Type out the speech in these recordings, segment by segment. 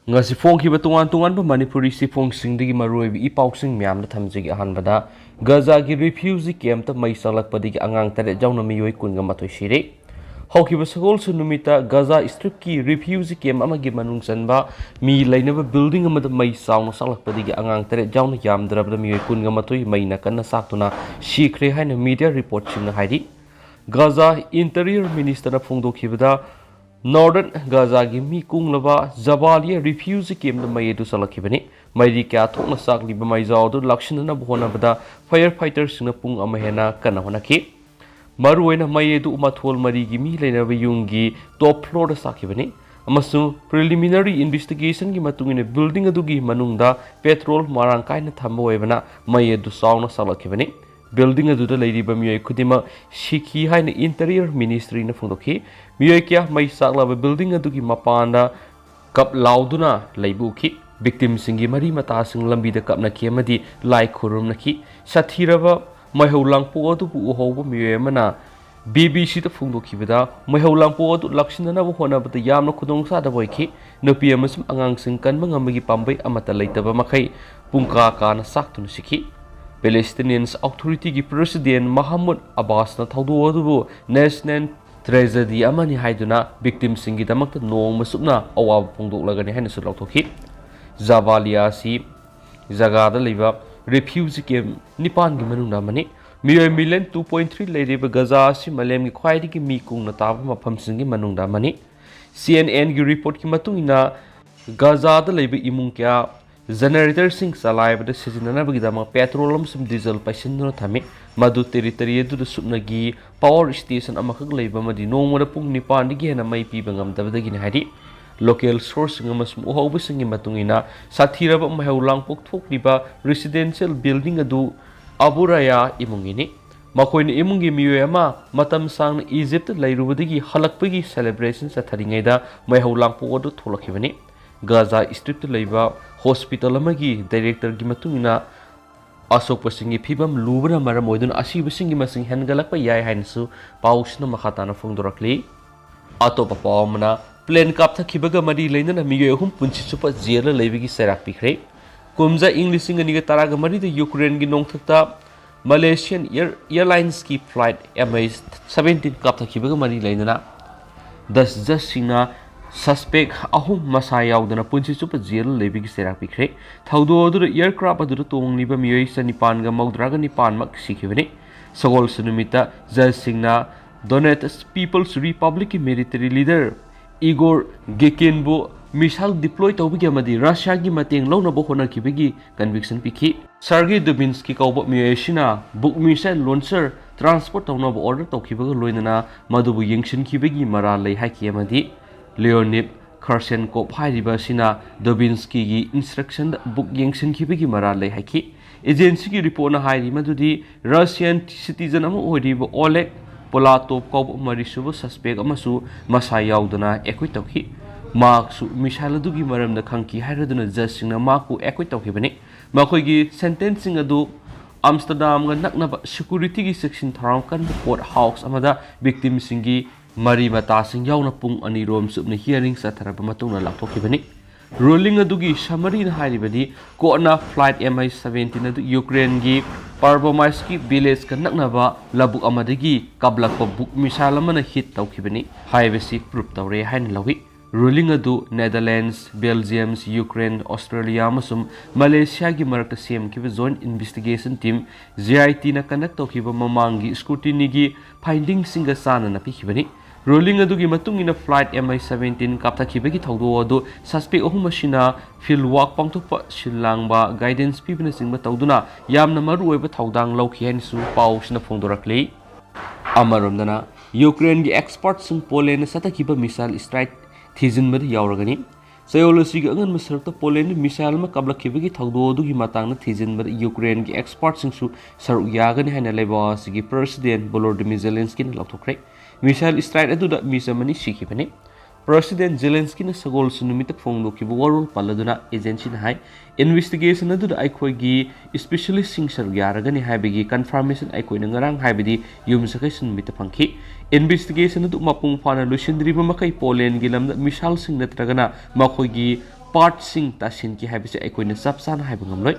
ngasi phongkhiba tongan Manipuri sifongsingi maruoibi ipausing myamna thamjigi ahanbada Gaza gi refugee camp ta mai salakpadigi angang tare jauna miyoi kunga mathoi sire haukiba sagol su numita Gaza strip ki refugee camp amagi manung sanba mi lainaba building amada mai sauna salakpadigi angang tare jauna yamdrabda miyoi kunga mathoi maina kanna saktuna Sikhre haina media report singna haidi Gaza Interior Minister na phongdokhibada Northern Gaza gi mi kunglaba Jabalia refugee camp na mai edu salakhibani mairi kya thokna sakliba mai jaw du lakshana bhona bada firefighters na pung amahena kana honaki maruena mai edu mathol mari gi mi leina yungi top floor da sakhibani amasu preliminary investigation gi matungine building adu gi manungda petrol marang kaina thamba oibana mai edu sauna salakhibani building adu da leiriba miyoi khudima sikhi haina interior ministry na phongdokhi miyoi kya mai saklaba building adu gi mapanda kap lauduna leibukhi victim singi mari mata sing lambi da kapna ki amadi lai khurum nakhi sathiraba maihaulang po adu pu hobo miyoi mana BBC ta phongdokhi bada maihaulang po adu lakshina bu hona bada yamna khudong sa da boikhi nopi amasum angang sing kan mangamagi pambai amata leitaba makai Pungka kana saktuna sikhi Palestinian Authority ki President Mahmoud Abbas na thaudu adubu national tragedy amani haiduna victim singi damakta nong masukna awab phongdoklagani haina su lauthokhi Jabalia si jaga da leiba refugee camp nipan gi manungna mani miyoi million 2.3 leiriba Gaza si malem gi khwaidi gi mi kungna taba mafam singi manungda mani CNN gi report ki matungina Gaza da leiba imung kya generator sing salai bada seasonana bagidama petroleum sum diesel paisinduna thami madu territory edu da subnagi power station amakak leiba madi nongmada pung nipan digi hena mai pi bangam dabadagi ni hari local source ngamasum uhobu singi matungina sathiraba mahaulang pokthok riba residential building adu aburaya imungini makoini imungi miyoyama matam sang Egypt lairubadagi halakpagi celebration satharingaida mahaulang pokodu tholakhibani Gaza Strip leiba hospital amagi director gi matungina asok pasingi phibam lubra maram oidun asi bisingi masing hengalakpa yai hainsu pausna makhatana phongdorakli atopa pawmana plane kaptha khibaga mari leinana mige hum punchi chupa jela leibigi serak pikre kumja english ngi ga taraga mari de Ukraine gi nongthakta Malaysian Airlines ki flight MH17 kaptha khibaga mari leinana das jasina suspect ahum masai yaudana punchi chupa jail lebigi serak pikre thaudo adur aircraft adur tongliba miyoi sanipan ga maudraga nipan mak sikhibani sagol sunumita judge singna Donetsk People's Republic military leader Igor Gekenbo missile deploy tawbigi amadi Russia gi mateng lawna bo hona kibigi conviction pikhi Sergei Dubinsky kaubo miyoi sina book missile launcher transport tawna bo order tawkhibaga loinana madubu yengshin kibigi mara lei haki amadi Leonid Karsenkov hairiba sina Dubinsky gi instruction book yengshin khibigi mara lei haki agency gi report na hairi madudi Russian citizen amu odiba Oleg Polatov ko marisubu suspect amasu masai yaudana ekoi tawhi mark su missile du gi maram da khangki hairaduna judge singna maku ekoi tawhibani makoi gi sentencing adu Amsterdam ga naknaba security gi section tharang kan court house amada victim singi Mari mata sing yauna pung anirom subna hearing satharaba matungna lakthokibani ruling adugi summary na hairibadi ko na flight MH17 adu Ukraine gi Parvomaiski village ka naknaba labuk amadagi kablakpa buk misal amana hit tawkibani haibasi proof tawre hain lawi ruling adu Netherlands Belgium Ukraine Australia amasum Malaysia gi marakta semkiba joint investigation team GIT na conduct tawkiba mamangi scrutiny gi findings singa sana na pikhibani Rolling adugi matungina flight MH17 kaptha khibagi thaudo adu suspect ohum asina field work pangthokpa silangba guidance pibna singba tawduna yamna maru oiba thaudang lawkhi hansu pausna phongdorakle amaromdana Ukraine gi expert sing Poland satakhiba missile strike thijinbadi yauragani Sayology gi angan masarta Poland missile ma kabla khibagi thaudo adugi matangna thijinbadi Ukraine gi expert singsu saru yagani haina leba sigi president Volodymyr Zelensky na lakthokre Missile strike aduda misamani sikhibani President Zelensky na sagol sunumita phongdokibu warul paladuna agency na hai investigation aduda aikhoi gi specialist sing sar yaragani haibigi confirmation aikoi na ngarang haibidi yumsakai sunumita phangki investigation adu mapung phana lusindriba makai Poland gi lamda missile sing natragana makhoi gi पार्टसिंग तासिनकी हाइबसे अखोइना चपचाना हाइब ngamloi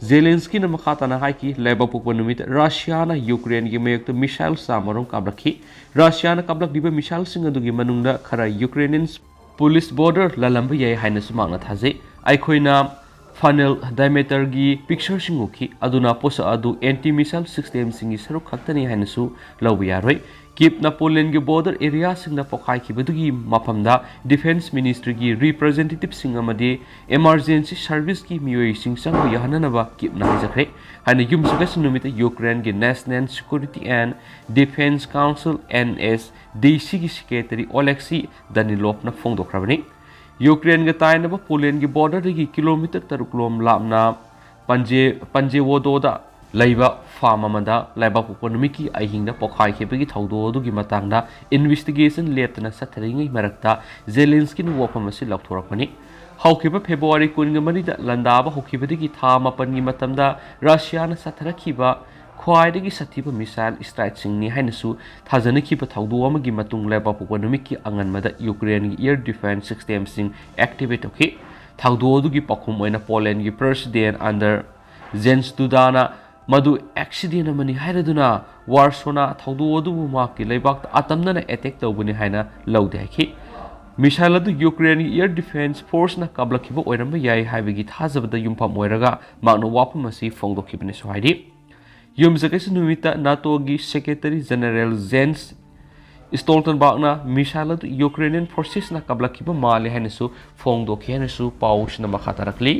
Zelensky na makhatana haiki leba pokpa numit Russia na Ukraine gi mayok missile samarom kablakhi Russia na kablak diba missile sing adugi manungda khara Ukrainian police border lalamba yai haina sumangna thaje aikoina funnel diameter gi picture singuki aduna posa adu anti missile system singi saru khaktani haina su lawbi yaroi Kip na Poland gi border area sing na pokai ki bedugi mapamda defense ministry gi representative sing amadi emergency service ki miyoi sing sang yahana ba kip na hijakre hana yum suga sinumita Ukraine gi national security and defense council NSDC gi secretary Oleksiy Danilov na phongdokrabani Ukraine gi taina ba Poland gi border gi kilometer 3 km lamna Panjevododa Laiba farm amada laiba pokonomiki ahingna pokhai khebegi thaudo dugi matangda investigation leptana satharingai marakta Zelensky nu wapam asi lakthorakmani haukiba February 19 da landaba hokibadigi tha mapan gi matamda Russia na satharakhiba khwaidagi sathiba missile strike singni hainasu thajanakhiba thaudo amagi matung laiba pokonomiki anganmada Ukraine gi air defense system sing activate okhi thaudo dugi pakhum oina Poland gi president under Jens Dudana Madu accident amani hairaduna Warsona thaudu odu maki leibak atamna attack tawbuni haina lawde haki missile adu Ukraine air defense force na kablakhiba oiramba yai haibegi thajabada yumpham oiraga magno wapam asi phongdokhibani sohaidi yumjagais numita NATO gi secretary general Jens Stoltenberg na missile adu Ukrainian forces na kablakhiba male hainasu phongdokhi hainasu pausna makhatarakli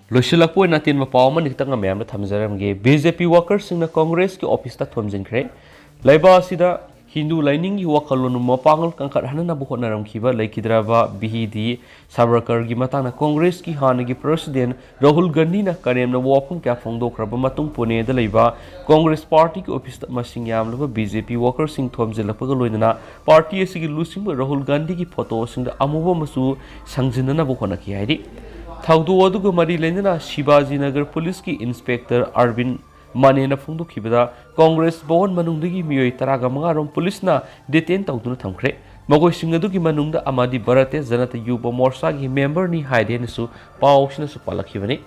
Loshilakpo na tin mapaw man nikta nga mayam na thamjaramge BJP workers sing na Congress ki office ta thomjinkhre laiba sida Hindu lining gi wakalonu mapangal kangkar hanana bukhot naram khiba laikidraba bihidi Savarkar gi matana Congress ki hanagi president Rahul Gandhi na karem na wapung kya phongdokraba matung pune da laiba Congress party ki office ta masing yamlaba BJP workers sing thomjilakpa ga loinana party asigi lusing Rahul Gandhi ki photo sing da amuba masu sangjinana bukhona ki haidi Thaudu aduga mari lenana Shivaji Nagar Police ki Inspector Arvind Manena phongdokhibada Congress Bhawan manungdagi miyoi 15 rom police na detain tawduna thamkhre magoi singadugi manungda amadi Bharatiya Janata Yuva Morcha gi member ni haidena su pawsina su palakhibani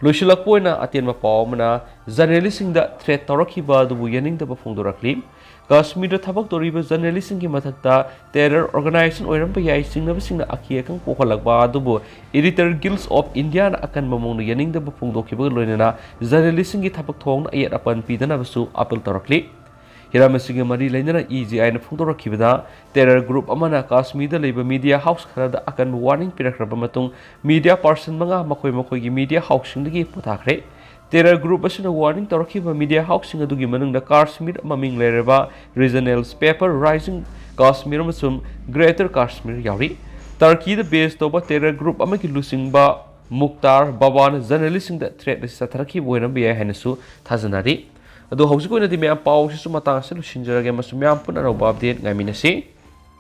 loishilakpoina atenma pawmana journalist singda threat tawrakhiba dubu yaning da phongdorakli Kashmir thabak toriba journalist singi mathakta terror organization oiramba yai singnaba singna akhiakang pokhalakba adubu editor guilds of India na akan mamong yaning da phongdokhiba loinana journalist singi thabak thong na ayat apan pidana basu appeal torakli Hiramasiga mari lainana EGI na phongdorakhibada terror group amana Kashmir da leiba media house kharada akan warning pirakraba matung media person manga makoi gi media house singdagi pothakre Terror group asina warning torakhiba media housing adugi manungda Kashmir maming lereba regional paper Rising Kashmir amasum Greater Kashmir yauri Turkey the base toba terror group amaki lusingba Mukhtar Baban journalist da threat satharakhi boina biya hanasu thajanari adu hausi koina di me am paw sisu matang se lusinjarage masum yam punaro update ngaminasi